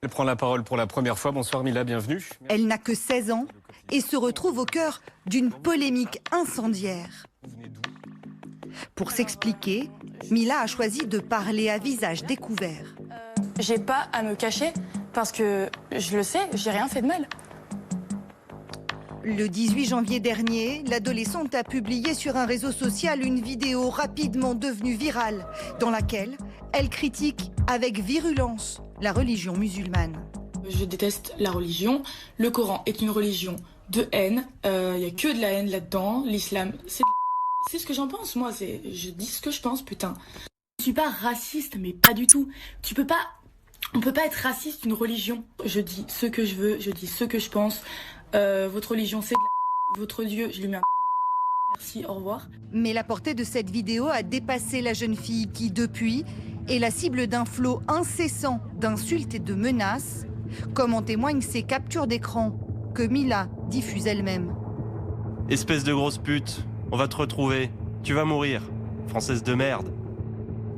Elle prend la parole pour la première fois. Bonsoir Mila, bienvenue. Elle n'a que 16 ans et se retrouve au cœur d'une polémique incendiaire. Pour s'expliquer, Mila a choisi de parler à visage découvert. J'ai pas à me cacher parce que je le sais, j'ai rien fait de mal. Le 18 janvier dernier, l'adolescente a publié sur un réseau social une vidéo rapidement devenue virale dans laquelle elle critique avec virulence la religion musulmane. Je déteste la religion. Le Coran est une religion de haine. Il n'y a que de la haine là-dedans. L'islam, c'est ce que j'en pense, moi. Je dis ce que je pense, putain. Je suis pas raciste, mais pas du tout. On peut pas être raciste d'une religion. Je dis ce que je veux, je dis ce que je pense. Votre religion, c'est de la... Votre Dieu, je lui mets un... Merci, au revoir. Mais la portée de cette vidéo a dépassé la jeune fille qui, depuis, est la cible d'un flot incessant d'insultes et de menaces, comme en témoignent ces captures d'écran que Mila diffuse elle-même. Espèce de grosse pute, on va te retrouver, tu vas mourir, française de merde.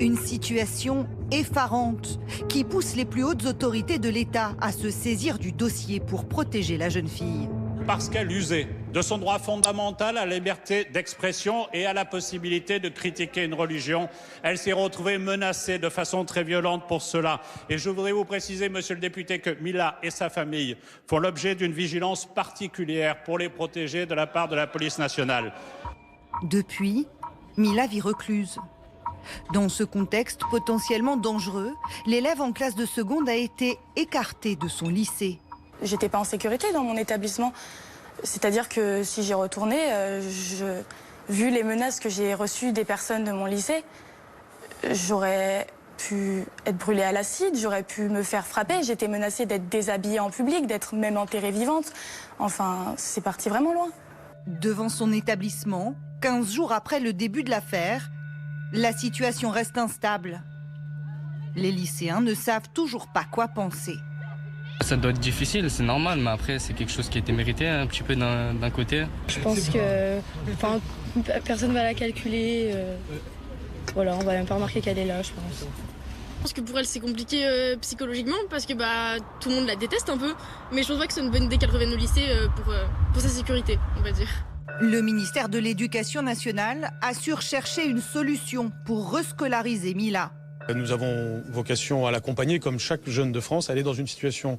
Une situation effarante qui pousse les plus hautes autorités de l'État à se saisir du dossier pour protéger la jeune fille. Parce qu'elle usait de son droit fondamental à la liberté d'expression et à la possibilité de critiquer une religion, elle s'est retrouvée menacée de façon très violente pour cela. Et je voudrais vous préciser, monsieur le député, que Mila et sa famille font l'objet d'une vigilance particulière pour les protéger de la part de la police nationale. Depuis, Mila vit recluse. Dans ce contexte potentiellement dangereux, l'élève en classe de seconde a été écartée de son lycée. J'étais pas en sécurité dans mon établissement. C'est-à-dire que si j'y retournais, vu les menaces que j'ai reçues des personnes de mon lycée, j'aurais pu être brûlée à l'acide, j'aurais pu me faire frapper. J'étais menacée d'être déshabillée en public, d'être même enterrée vivante. Enfin, c'est parti vraiment loin. Devant son établissement, 15 jours après le début de l'affaire, la situation reste instable. Les lycéens ne savent toujours pas quoi penser. Ça doit être difficile, c'est normal, mais après c'est quelque chose qui a été mérité un petit peu d'un côté. Je pense que personne ne va la calculer. Voilà, on va même pas remarquer qu'elle est là, je pense. Je pense que pour elle c'est compliqué psychologiquement parce que tout le monde la déteste un peu, mais je pense pas que c'est une bonne idée qu'elle revienne au lycée pour sa sécurité, on va dire. Le ministère de l'Éducation nationale assure chercher une solution pour rescolariser Mila. Nous avons vocation à l'accompagner comme chaque jeune de France. Elle est dans une situation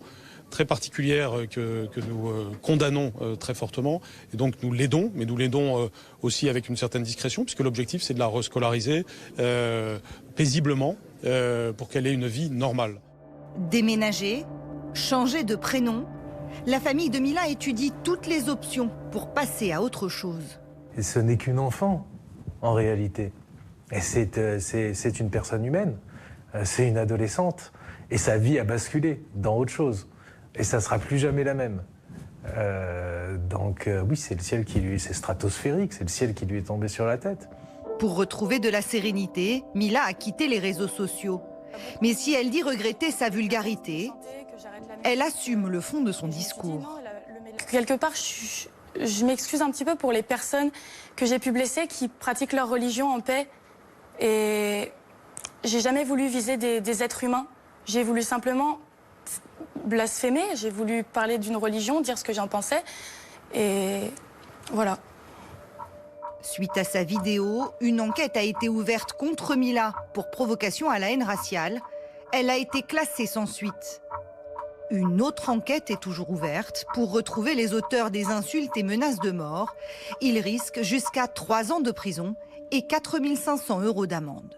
très particulière que nous condamnons très fortement. Et donc nous l'aidons, mais nous l'aidons aussi avec une certaine discrétion, puisque l'objectif c'est de la rescolariser paisiblement pour qu'elle ait une vie normale. Déménager, changer de prénom, la famille de Mila étudie toutes les options pour passer à autre chose. Et ce n'est qu'une enfant, en réalité. Et c'est une personne humaine, c'est une adolescente. Et sa vie a basculé dans autre chose. Et ça ne sera plus jamais la même. Oui, c'est le ciel c'est stratosphérique, c'est le ciel qui lui est tombé sur la tête. Pour retrouver de la sérénité, Mila a quitté les réseaux sociaux. Mais si elle dit regretter sa vulgarité, elle assume le fond de son discours. Quelque part, je m'excuse un petit peu pour les personnes que j'ai pu blesser qui pratiquent leur religion en paix. Et j'ai jamais voulu viser des êtres humains. J'ai voulu simplement blasphémer, j'ai voulu parler d'une religion, dire ce que j'en pensais. Et voilà. Suite à sa vidéo, une enquête a été ouverte contre Mila pour provocation à la haine raciale. Elle a été classée sans suite. Une autre enquête est toujours ouverte pour retrouver les auteurs des insultes et menaces de mort. Ils risquent jusqu'à 3 ans de prison et 4 500 € d'amende.